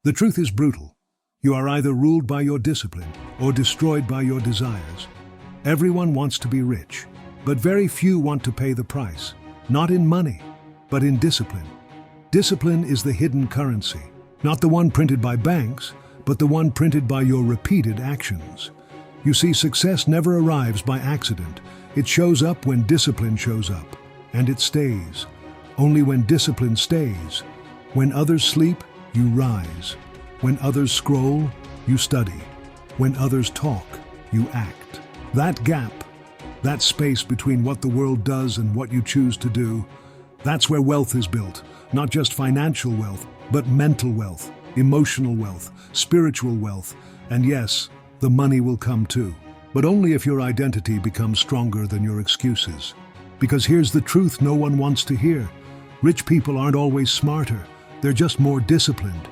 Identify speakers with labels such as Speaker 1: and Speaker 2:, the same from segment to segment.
Speaker 1: The truth is brutal. You are either ruled by your discipline or destroyed by your desires. Everyone wants to be rich, but very few want to pay the price, not in money, but in discipline. Discipline is the hidden currency, not the one printed by banks, but the one printed by your repeated actions. You see, success never arrives by accident. It shows up when discipline shows up, and it stays. Only when discipline stays. When others sleep, you rise. When others scroll, you study. When others talk, you act. That gap, that space between what the world does and what you choose to do, that's where wealth is built. Not just financial wealth, but mental wealth, emotional wealth, spiritual wealth, and yes, the money will come too. But only if your identity becomes stronger than your excuses. Because here's the truth no one wants to hear. Rich people aren't always smarter, they're just more disciplined.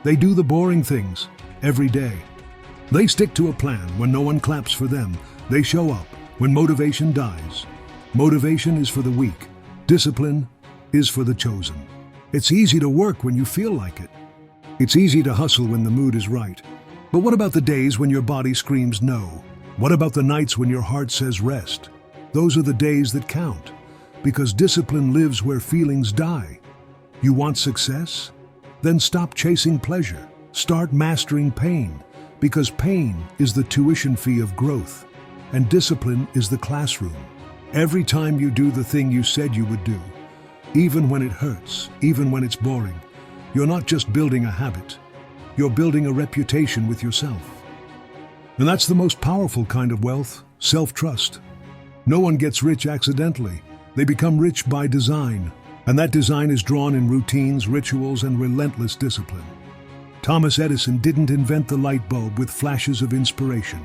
Speaker 1: They do the boring things, every day. They stick to a plan when no one claps for them. They show up when motivation dies. Motivation is for the weak. Discipline is for the chosen. It's easy to work when you feel like it. It's easy to hustle when the mood is right. But what about the days when your body screams no? What about the nights when your heart says rest? Those are the days that count, because discipline lives where feelings die. You want success? Then stop chasing pleasure. Start mastering pain, because pain is the tuition fee of growth, and discipline is the classroom. Every time you do the thing you said you would do, even when it hurts, even when it's boring, you're not just building a habit, you're building a reputation with yourself. And that's the most powerful kind of wealth, self-trust. No one gets rich accidentally. They become rich by design, and that design is drawn in routines, rituals, and relentless discipline. Thomas Edison didn't invent the light bulb with flashes of inspiration.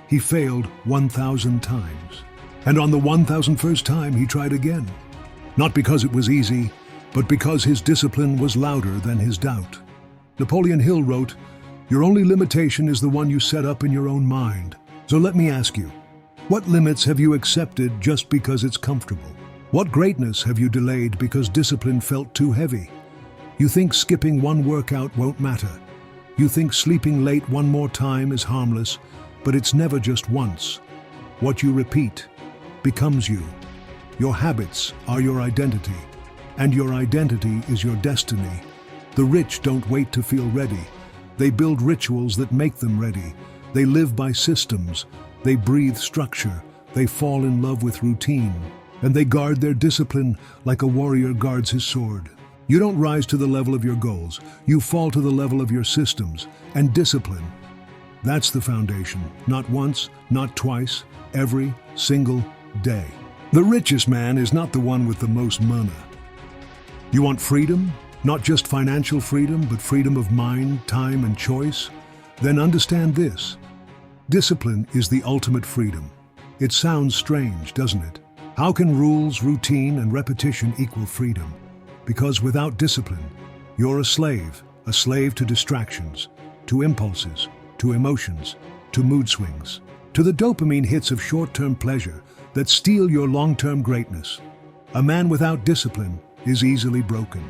Speaker 1: He failed 1,000 times. And on the 1,001st time, he tried again. Not because it was easy, but because his discipline was louder than his doubt. Napoleon Hill wrote, "Your only limitation is the one you set up in your own mind." So let me ask you, what limits have you accepted just because it's comfortable? What greatness have you delayed because discipline felt too heavy? You think skipping one workout won't matter. You think sleeping late one more time is harmless, but it's never just once. What you repeat becomes you. Your habits are your identity, and your identity is your destiny. The rich don't wait to feel ready. They build rituals that make them ready. They live by systems. They breathe structure. They fall in love with routine. And they guard their discipline like a warrior guards his sword. You don't rise to the level of your goals. You fall to the level of your systems and discipline. That's the foundation. Not once, not twice, every single day. The richest man is not the one with the most money. You want freedom? Not just financial freedom, but freedom of mind, time, and choice? Then understand this. Discipline is the ultimate freedom. It sounds strange, doesn't it? How can rules, routine, and repetition equal freedom? Because without discipline, you're a slave to distractions, to impulses, to emotions, to mood swings, to the dopamine hits of short-term pleasure that steal your long-term greatness. A man without discipline is easily broken.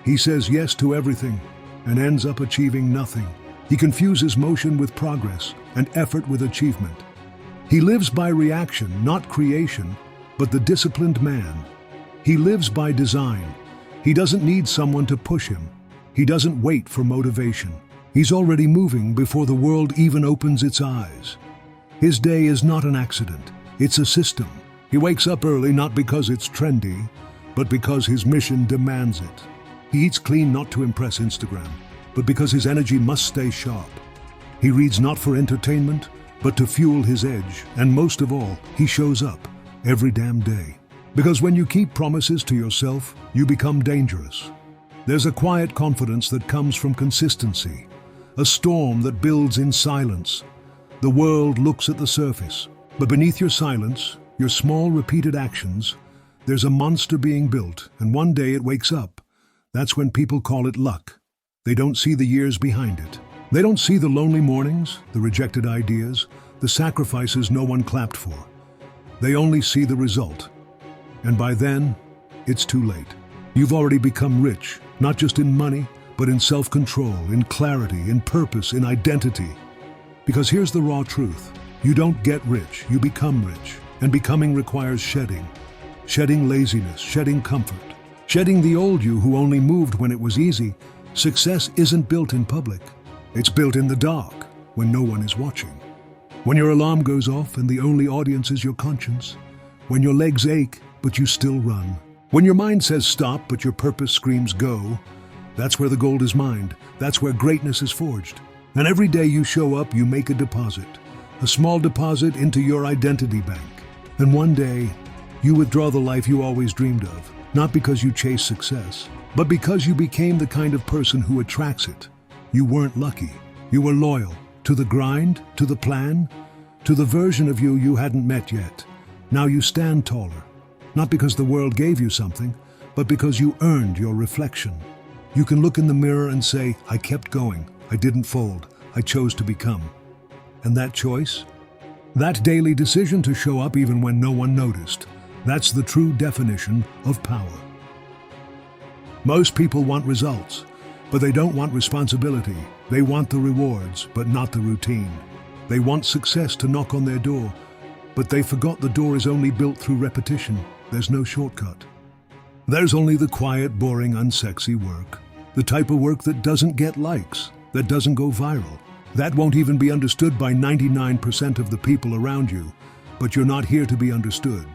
Speaker 1: He says yes to everything and ends up achieving nothing. He confuses motion with progress and effort with achievement. He lives by reaction, not creation, but the disciplined man. He lives by design. He doesn't need someone to push him. He doesn't wait for motivation. He's already moving before the world even opens its eyes. His day is not an accident. It's a system. He wakes up early not because it's trendy, but because his mission demands it. He eats clean not to impress Instagram, but because his energy must stay sharp. He reads not for entertainment, but to fuel his edge. And most of all, he shows up every damn day. Because when you keep promises to yourself, you become dangerous. There's a quiet confidence that comes from consistency, a storm that builds in silence. The world looks at the surface, but beneath your silence, your small repeated actions, there's a monster being built, and one day it wakes up. That's when people call it luck. They don't see the years behind it. They don't see the lonely mornings, the rejected ideas, the sacrifices no one clapped for. They only see the result. And by then, it's too late. You've already become rich, not just in money, but in self-control, in clarity, in purpose, in identity. Because here's the raw truth. You don't get rich, you become rich. And becoming requires shedding. Shedding laziness, shedding comfort. Shedding the old you who only moved when it was easy. Success isn't built in public. It's built in the dark, when no one is watching. When your alarm goes off and the only audience is your conscience. When your legs ache, but you still run. When your mind says stop, but your purpose screams go. That's where the gold is mined. That's where greatness is forged. And every day you show up, you make a deposit. A small deposit into your identity bank. And one day, you withdraw the life you always dreamed of. Not because you chase success, but because you became the kind of person who attracts it. You weren't lucky. You were loyal. To the grind, to the plan, to the version of you you hadn't met yet. Now you stand taller. Not because the world gave you something, but because you earned your reflection. You can look in the mirror and say, I kept going. I didn't fold. I chose to become. And that choice? That daily decision to show up even when no one noticed. That's the true definition of power. Most people want results, but they don't want responsibility. They want the rewards, but not the routine. They want success to knock on their door, but they forgot the door is only built through repetition. There's no shortcut. There's only the quiet, boring, unsexy work. The type of work that doesn't get likes, that doesn't go viral, that won't even be understood by 99% of the people around you. But you're not here to be understood.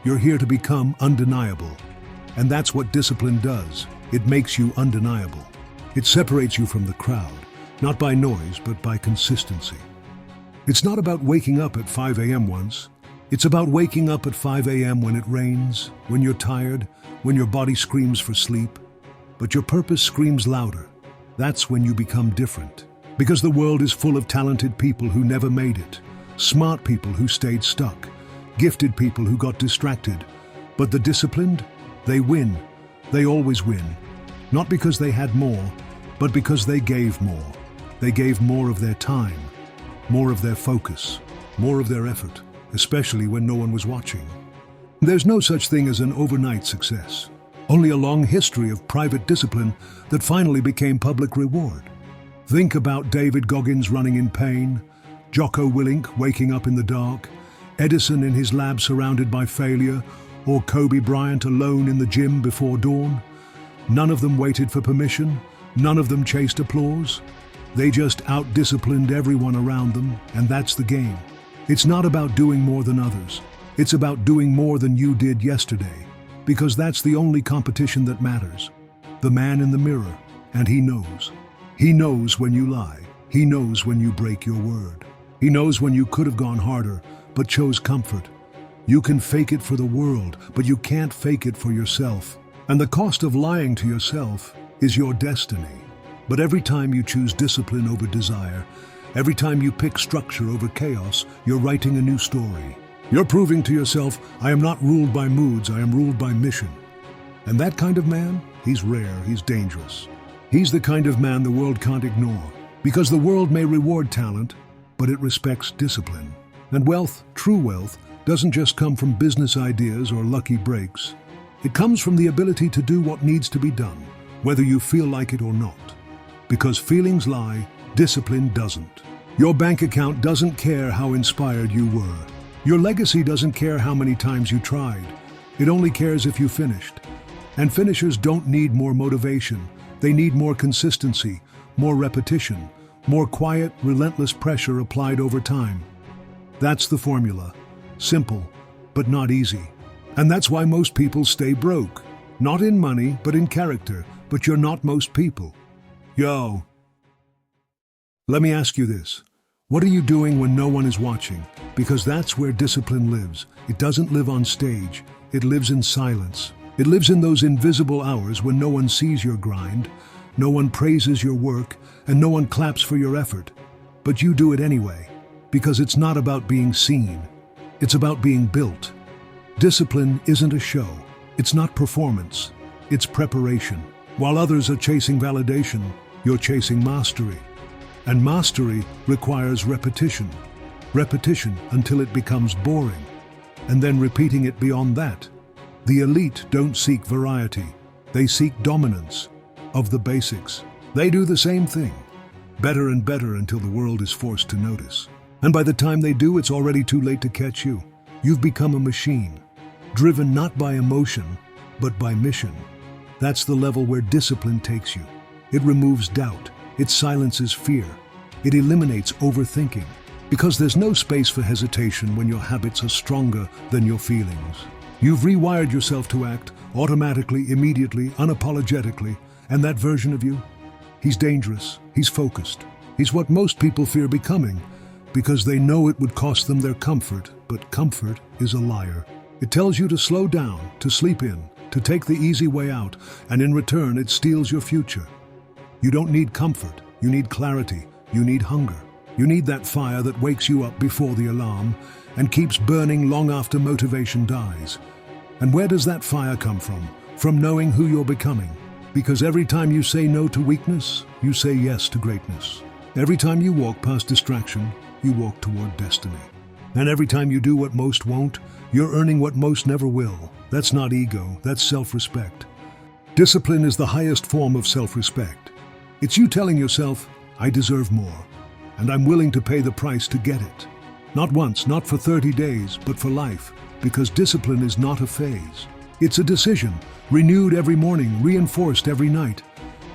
Speaker 1: You're here to become undeniable. And that's what discipline does. It makes you undeniable. It separates you from the crowd, not by noise, but by consistency. It's not about waking up at 5 a.m. once. It's about waking up at 5 a.m. when it rains, when you're tired, when your body screams for sleep. But your purpose screams louder. That's when you become different. Because the world is full of talented people who never made it, smart people who stayed stuck, gifted people who got distracted. But the disciplined, they win. They always win. Not because they had more, but because they gave more. They gave more of their time, more of their focus, more of their effort, especially when no one was watching. There's no such thing as an overnight success, only a long history of private discipline that finally became public reward. Think about David Goggins running in pain, Jocko Willink waking up in the dark, Edison in his lab surrounded by failure, or Kobe Bryant alone in the gym before dawn. None of them waited for permission, none of them chased applause. They just out-disciplined everyone around them, and that's the game. It's not about doing more than others. It's about doing more than you did yesterday, because that's the only competition that matters. The man in the mirror, and he knows. He knows when you lie. He knows when you break your word. He knows when you could have gone harder, but chose comfort. You can fake it for the world, but you can't fake it for yourself. And the cost of lying to yourself is your destiny. But every time you choose discipline over desire, every time you pick structure over chaos, you're writing a new story. You're proving to yourself, I am not ruled by moods, I am ruled by mission. And that kind of man, he's rare, he's dangerous. He's the kind of man the world can't ignore, because the world may reward talent, but it respects discipline. And wealth, true wealth, doesn't just come from business ideas or lucky breaks. It comes from the ability to do what needs to be done, whether you feel like it or not. Because feelings lie, discipline doesn't. Your bank account doesn't care how inspired you were. Your legacy doesn't care how many times you tried. It only cares if you finished. And finishers don't need more motivation. They need more consistency, more repetition, more quiet, relentless pressure applied over time. That's the formula. Simple, but not easy. And that's why most people stay broke. Not in money, but in character. But you're not most people. Yo. Let me ask you this. What are you doing when no one is watching? Because that's where discipline lives. It doesn't live on stage. It lives in silence. It lives in those invisible hours when no one sees your grind, no one praises your work, and no one claps for your effort. But you do it anyway, because it's not about being seen. It's about being built. Discipline isn't a show. It's not performance. It's preparation. While others are chasing validation, you're chasing mastery. And mastery requires repetition. Repetition until it becomes boring, and then repeating it beyond that. The elite don't seek variety. They seek dominance of the basics. They do the same thing, better and better until the world is forced to notice. And by the time they do, it's already too late to catch you. You've become a machine, driven not by emotion, but by mission. That's the level where discipline takes you. It removes doubt. It silences fear. It eliminates overthinking. Because there's no space for hesitation when your habits are stronger than your feelings. You've rewired yourself to act automatically, immediately, unapologetically. And that version of you? He's dangerous. He's focused. He's what most people fear becoming because they know it would cost them their comfort, but comfort is a liar. It tells you to slow down, to sleep in, to take the easy way out, and in return it steals your future. You don't need comfort. You need clarity. You need hunger. You need that fire that wakes you up before the alarm and keeps burning long after motivation dies. And where does that fire come from? From knowing who you're becoming. Because every time you say no to weakness, you say yes to greatness. Every time you walk past distraction, you walk toward destiny. And every time you do what most won't, you're earning what most never will. That's not ego, that's self-respect. Discipline is the highest form of self-respect. It's you telling yourself, I deserve more. And I'm willing to pay the price to get it. Not once, not for 30 days, but for life, because discipline is not a phase. It's a decision, renewed every morning, reinforced every night.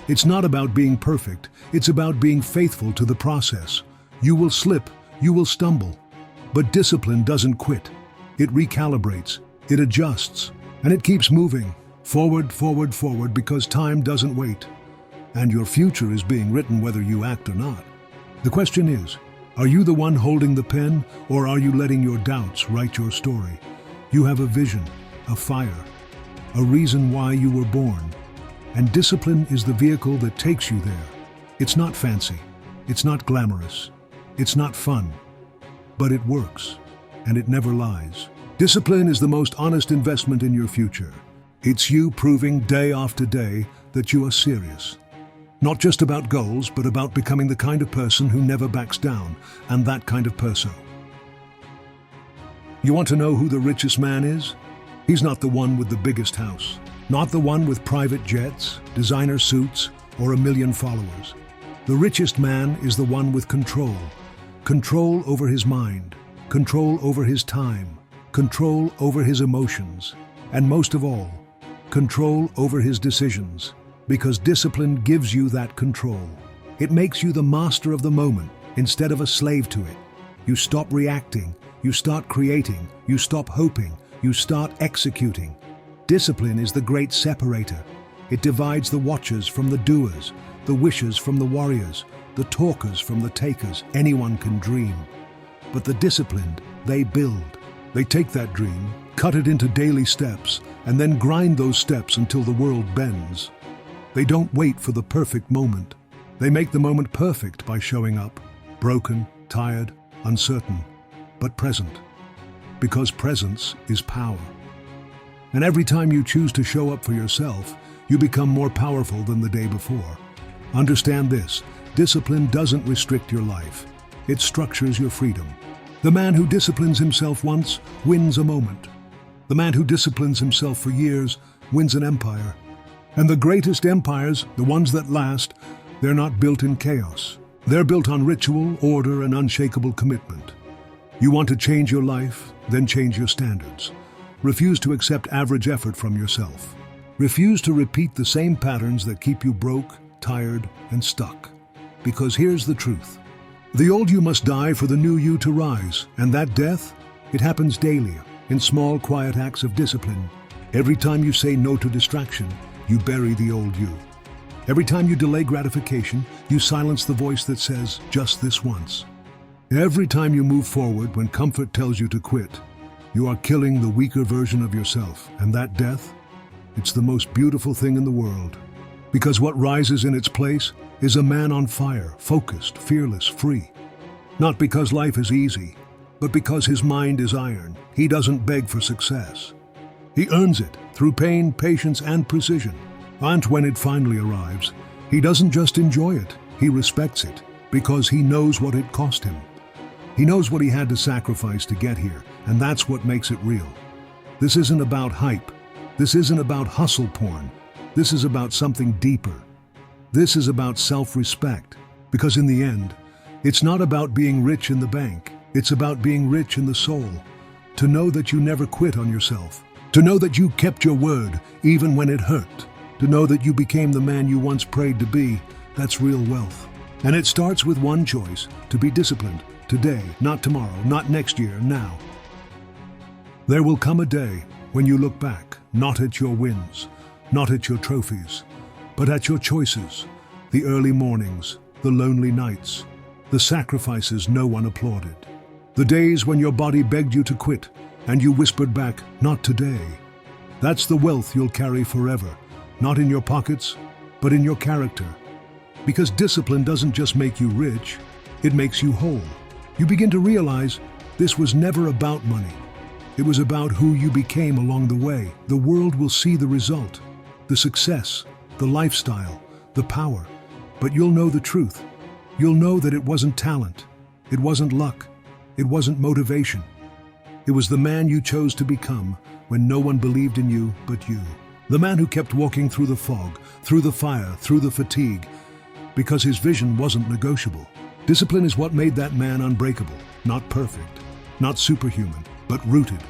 Speaker 1: It's not about being perfect, it's about being faithful to the process. You will slip, you will stumble, but discipline doesn't quit. It recalibrates, it adjusts, and it keeps moving, forward, forward, forward, because time doesn't wait. And your future is being written whether you act or not. The question is, are you the one holding the pen, or are you letting your doubts write your story? You have a vision, a fire, a reason why you were born. And discipline is the vehicle that takes you there. It's not fancy, it's not glamorous, it's not fun, but it works, and it never lies. Discipline is the most honest investment in your future. It's you proving day after day that you are serious. Not just about goals, but about becoming the kind of person who never backs down, and that kind of person. You want to know who the richest man is? He's not the one with the biggest house, not the one with private jets, designer suits, or 1 million followers. The richest man is the one with control. Control over his mind, control over his time, control over his emotions, and most of all, control over his decisions. Because discipline gives you that control. It makes you the master of the moment instead of a slave to it. You stop reacting, you start creating, you stop hoping, you start executing. Discipline is the great separator. It divides the watchers from the doers, the wishers from the warriors, the talkers from the takers. Anyone can dream. But the disciplined, they build. They take that dream, cut it into daily steps, and then grind those steps until the world bends. They don't wait for the perfect moment. They make the moment perfect by showing up, broken, tired, uncertain, but present. Because presence is power. And every time you choose to show up for yourself, you become more powerful than the day before. Understand this, discipline doesn't restrict your life. It structures your freedom. The man who disciplines himself once wins a moment. The man who disciplines himself for years wins an empire. And the greatest empires, the ones that last, they're not built in chaos. They're built on ritual, order, and unshakable commitment. You want to change your life? Then change your standards. Refuse to accept average effort from yourself. Refuse to repeat the same patterns that keep you broke, tired, and stuck. Because here's the truth. The old you must die for the new you to rise, and that death, it happens daily, in small, quiet acts of discipline. Every time you say no to distraction, you bury the old you. Every time you delay gratification, you silence the voice that says, just this once. Every time you move forward when comfort tells you to quit, you are killing the weaker version of yourself. And that death, it's the most beautiful thing in the world. Because what rises in its place is a man on fire, focused, fearless, free. Not because life is easy, but because his mind is iron. He doesn't beg for success. He earns it through pain, patience, and precision. And when it finally arrives, he doesn't just enjoy it, he respects it, because he knows what it cost him. He knows what he had to sacrifice to get here, and that's what makes it real. This isn't about hype. This isn't about hustle porn. This is about something deeper. This is about self-respect, because in the end, it's not about being rich in the bank. It's about being rich in the soul. To know that you never quit on yourself. To know that you kept your word, even when it hurt. To know that you became the man you once prayed to be, that's real wealth. And it starts with one choice, to be disciplined. Today, not tomorrow, not next year, now. There will come a day when you look back, not at your wins, not at your trophies, but at your choices, the early mornings, the lonely nights, the sacrifices no one applauded. The days when your body begged you to quit, and you whispered back, not today. That's the wealth you'll carry forever, not in your pockets, but in your character. Because discipline doesn't just make you rich, it makes you whole. You begin to realize this was never about money. It was about who you became along the way. The world will see the result, the success, the lifestyle, the power. But you'll know the truth. You'll know that it wasn't talent. It wasn't luck. It wasn't motivation. It was the man you chose to become when no one believed in you but you. The man who kept walking through the fog, through the fire, through the fatigue, because his vision wasn't negotiable. Discipline is what made that man unbreakable, not perfect, not superhuman, but rooted.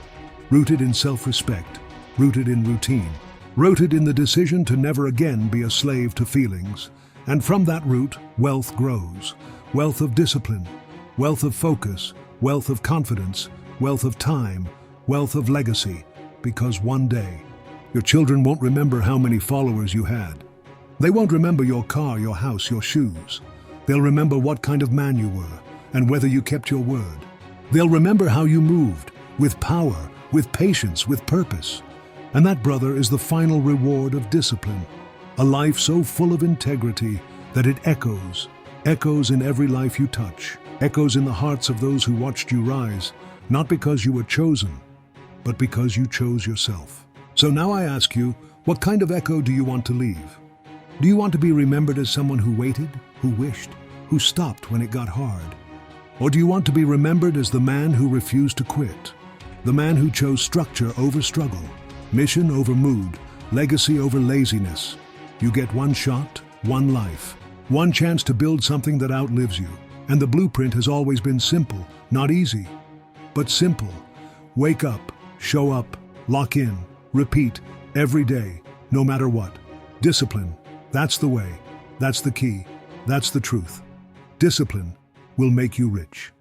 Speaker 1: Rooted in self-respect, rooted in routine, rooted in the decision to never again be a slave to feelings. And from that root, wealth grows. Wealth of discipline, wealth of focus, wealth of confidence, wealth of time, wealth of legacy. Because one day, your children won't remember how many followers you had. They won't remember your car, your house, your shoes. They'll remember what kind of man you were and whether you kept your word. They'll remember how you moved, with power, with patience, with purpose. And that, brother, is the final reward of discipline. A life so full of integrity that it echoes in every life you touch, echoes in the hearts of those who watched you rise, not because you were chosen, but because you chose yourself. So now I ask you, what kind of echo do you want to leave? Do you want to be remembered as someone who waited, who wished, who stopped when it got hard? Or do you want to be remembered as the man who refused to quit? The man who chose structure over struggle, mission over mood, legacy over laziness. You get one shot, one life, one chance to build something that outlives you. And the blueprint has always been simple, not easy, but simple. Wake up, show up, lock in, repeat, every day, no matter what. Discipline, that's the way, that's the key, that's the truth. Discipline will make you rich.